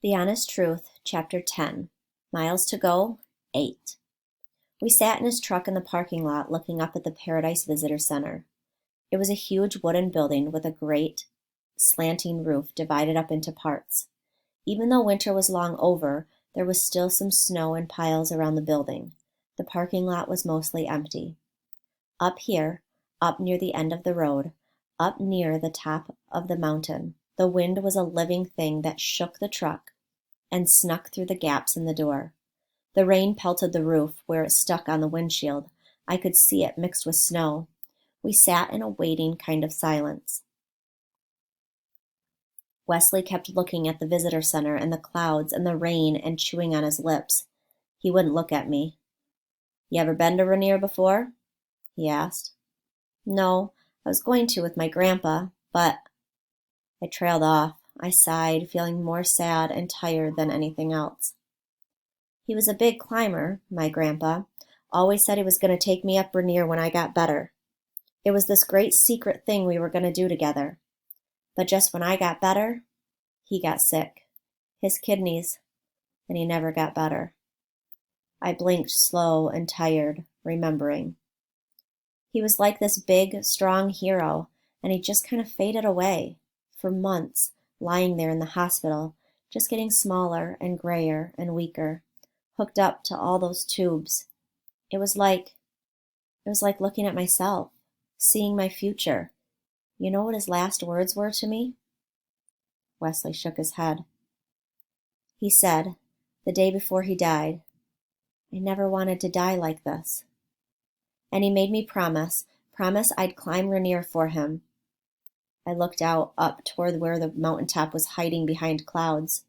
The Honest Truth, Chapter 10. Miles to Go, 8. We sat in his truck in the parking lot looking up at the Paradise Visitor Center. It was a huge wooden building with a great, slanting roof divided up into parts. Even though winter was long over, there was still some snow in piles around the building. The parking lot was mostly empty. Up here, up near the end of the road, up near the top of the mountain, the wind was a living thing that shook the truck and snuck through the gaps in the door. The rain pelted the roof where it stuck on the windshield. I could see it mixed with snow. We sat in a waiting kind of silence. Wesley kept looking at the visitor center and the clouds and the rain and chewing on his lips. He wouldn't look at me. "You ever been to Rainier before?" he asked. "No, I was going to with my grandpa, but—" I trailed off. I sighed, feeling more sad and tired than anything else. "He was a big climber, my grandpa. Always said he was going to take me up Rainier when I got better. It was this great secret thing we were going to do together. But just when I got better, he got sick. His kidneys, and he never got better." I blinked, slow and tired, remembering. He was like this big, strong hero, and he just kind of faded away. For months, lying there in the hospital, just getting smaller and grayer and weaker, hooked up to all those tubes. It was like looking at myself, seeing my future. You know what his last words were to me? Wesley shook his head. He said, the day before he died, "I never wanted to die like this." And he made me promise I'd climb Rainier for him. I looked out up toward where the mountaintop was hiding behind clouds.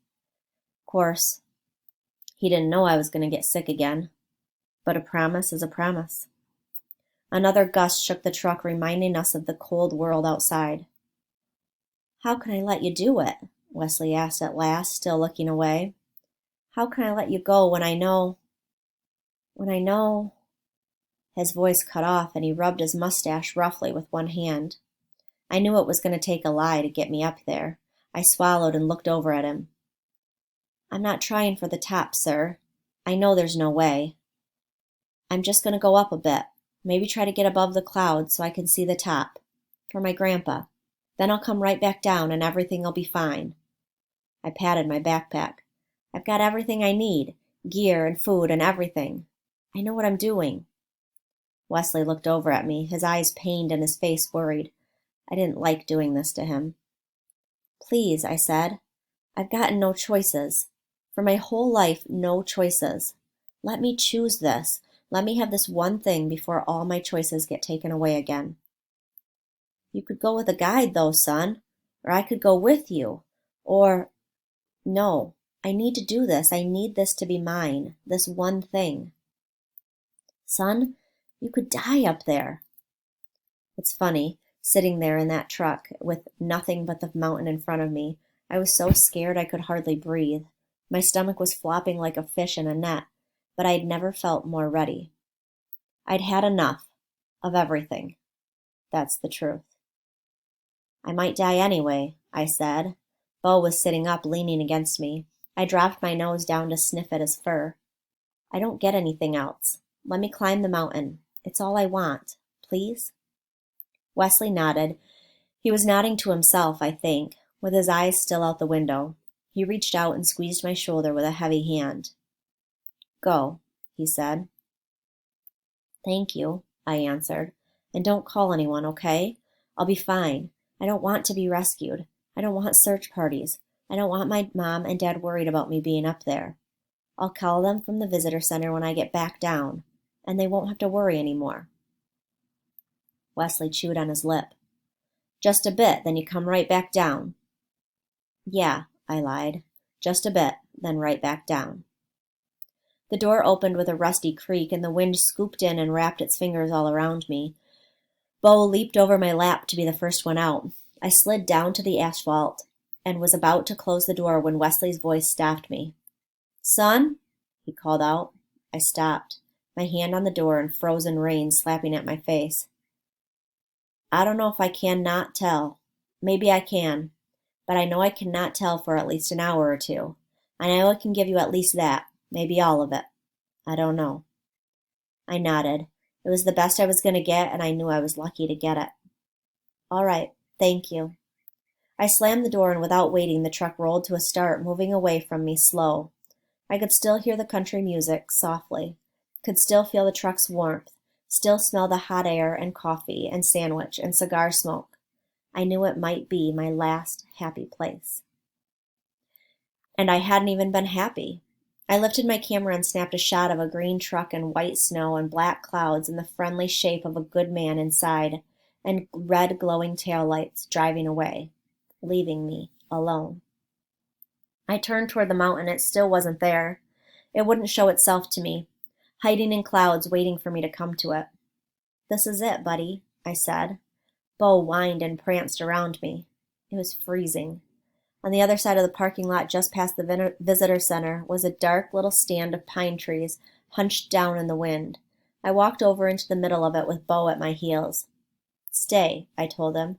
Of course, he didn't know I was going to get sick again, but a promise is a promise. Another gust shook the truck, reminding us of the cold world outside. "How can I let you do it?" Wesley asked at last, still looking away. "How can I let you go when I know... His voice cut off, and he rubbed his mustache roughly with one hand. I knew it was going to take a lie to get me up there. I swallowed and looked over at him. "I'm not trying for the top, sir. I know there's no way. I'm just going to go up a bit, maybe try to get above the clouds so I can see the top. For my grandpa. Then I'll come right back down and everything'll be fine." I patted my backpack. "I've got everything I need, gear and food and everything. I know what I'm doing." Wesley looked over at me, his eyes pained and his face worried. I didn't like doing this to him. "Please," I said. "I've gotten no choices. For my whole life, no choices. Let me choose this. Let me have this one thing before all my choices get taken away again." "You could go with a guide, though, son. Or I could go with you. Or—" "No, I need to do this. I need this to be mine. This one thing." "Son, you could die up there." It's funny, sitting there in that truck with nothing but the mountain in front of me. I was so scared I could hardly breathe. My stomach was flopping like a fish in a net, but I'd never felt more ready. I'd had enough of everything. That's the truth. "I might die anyway," I said. Bo was sitting up, leaning against me. I dropped my nose down to sniff at his fur. "I don't get anything else. Let me climb the mountain. It's all I want. Please?" Wesley nodded. He was nodding to himself, I think, with his eyes still out the window. He reached out and squeezed my shoulder with a heavy hand. "Go," he said. "Thank you," I answered. "And don't call anyone, okay? I'll be fine. I don't want to be rescued. I don't want search parties. I don't want my mom and dad worried about me being up there. I'll call them from the visitor center when I get back down, and they won't have to worry anymore." Wesley chewed on his lip. "Just a bit, then you come right back down." "Yeah," I lied. "Just a bit, then right back down." The door opened with a rusty creak, and the wind scooped in and wrapped its fingers all around me. Bo leaped over my lap to be the first one out. I slid down to the asphalt and was about to close the door when Wesley's voice stopped me. "Son?" he called out. I stopped, my hand on the door and frozen rain slapping at my face. "I don't know if I can not tell. Maybe I can, but I know I cannot tell for at least an hour or two. I know I can give you at least that, maybe all of it. I don't know. I nodded. It was the best I was going to get, and I knew I was lucky to get it. All right, thank you. I slammed the door, and without waiting, the truck rolled to a start, moving away from me slow. I could still hear the country music, softly. Could still feel the truck's warmth, still smell the hot air and coffee and sandwich and cigar smoke. I knew it might be my last happy place. And I hadn't even been happy. I lifted my camera and snapped a shot of a green truck and white snow and black clouds and the friendly shape of a good man inside and red glowing taillights driving away, leaving me alone. I turned toward the mountain. It still wasn't there. It wouldn't show itself to me, hiding in clouds waiting for me to come to it. This is it, buddy, I said. Bo whined and pranced around me. It was freezing. On the other side of the parking lot, just past the visitor center, was a dark little stand of pine trees hunched down in the wind. I walked over into the middle of it with Bo at my heels. Stay, I told him.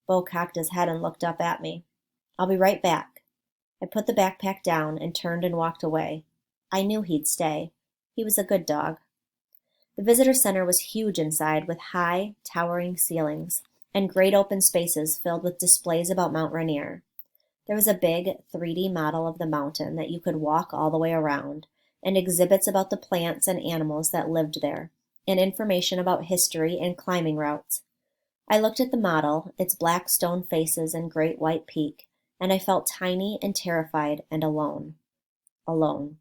Bo cocked his head and looked up at me. I'll be right back. I put the backpack down and turned and walked away. I knew he'd stay. He was a good dog. The visitor center was huge inside, with high, towering ceilings and great open spaces filled with displays about Mount Rainier. There was a big 3D model of the mountain that you could walk all the way around, and exhibits about the plants and animals that lived there, and information about history and climbing routes. I looked at the model, its black stone faces and great white peak, and I felt tiny and terrified and alone. Alone.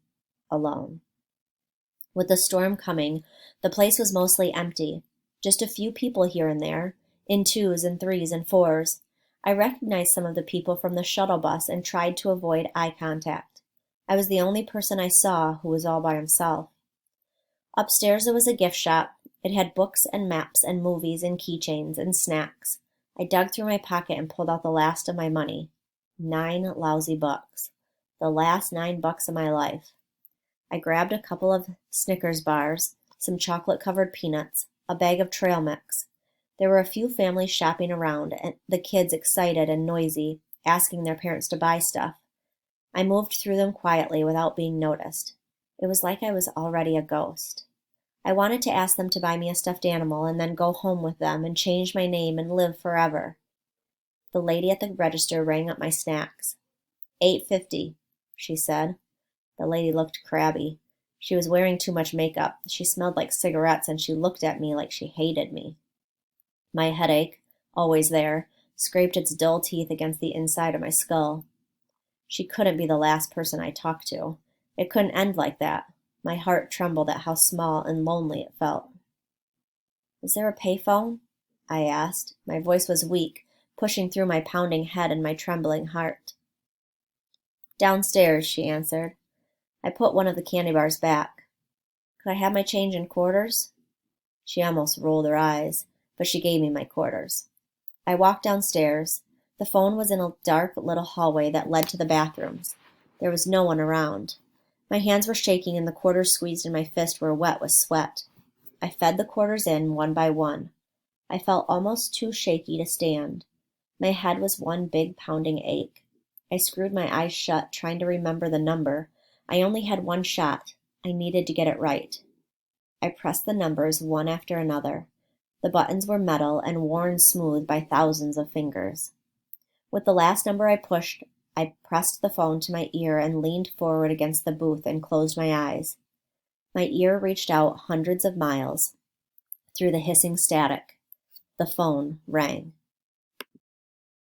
Alone. With the storm coming, the place was mostly empty. Just a few people here and there, in 2s and 3s and 4s. I recognized some of the people from the shuttle bus and tried to avoid eye contact. I was the only person I saw who was all by himself. Upstairs there was a gift shop. It had books and maps and movies and keychains and snacks. I dug through my pocket and pulled out the last of my money. 9 lousy bucks. The last $9 of my life. I grabbed a couple of Snickers bars, some chocolate-covered peanuts, a bag of trail mix. There were a few families shopping around, and the kids excited and noisy, asking their parents to buy stuff. I moved through them quietly without being noticed. It was like I was already a ghost. I wanted to ask them to buy me a stuffed animal and then go home with them and change my name and live forever. The lady at the register rang up my snacks. $8.50, she said. The lady looked crabby. She was wearing too much makeup. She smelled like cigarettes, and she looked at me like she hated me. My headache, always there, scraped its dull teeth against the inside of my skull. She couldn't be the last person I talked to. It couldn't end like that. My heart trembled at how small and lonely it felt. Is there a payphone? I asked. My voice was weak, pushing through my pounding head and my trembling heart. Downstairs, she answered. I put one of the candy bars back. Could I have my change in quarters? She almost rolled her eyes, but she gave me my quarters. I walked downstairs. The phone was in a dark little hallway that led to the bathrooms. There was no one around. My hands were shaking and the quarters squeezed in my fist were wet with sweat. I fed the quarters in one by one. I felt almost too shaky to stand. My head was one big pounding ache. I screwed my eyes shut, trying to remember the number. I only had one shot. I needed to get it right. I pressed the numbers one after another. The buttons were metal and worn smooth by thousands of fingers. With the last number I pushed, I pressed the phone to my ear and leaned forward against the booth and closed my eyes. My ear reached out hundreds of miles through the hissing static. The phone rang.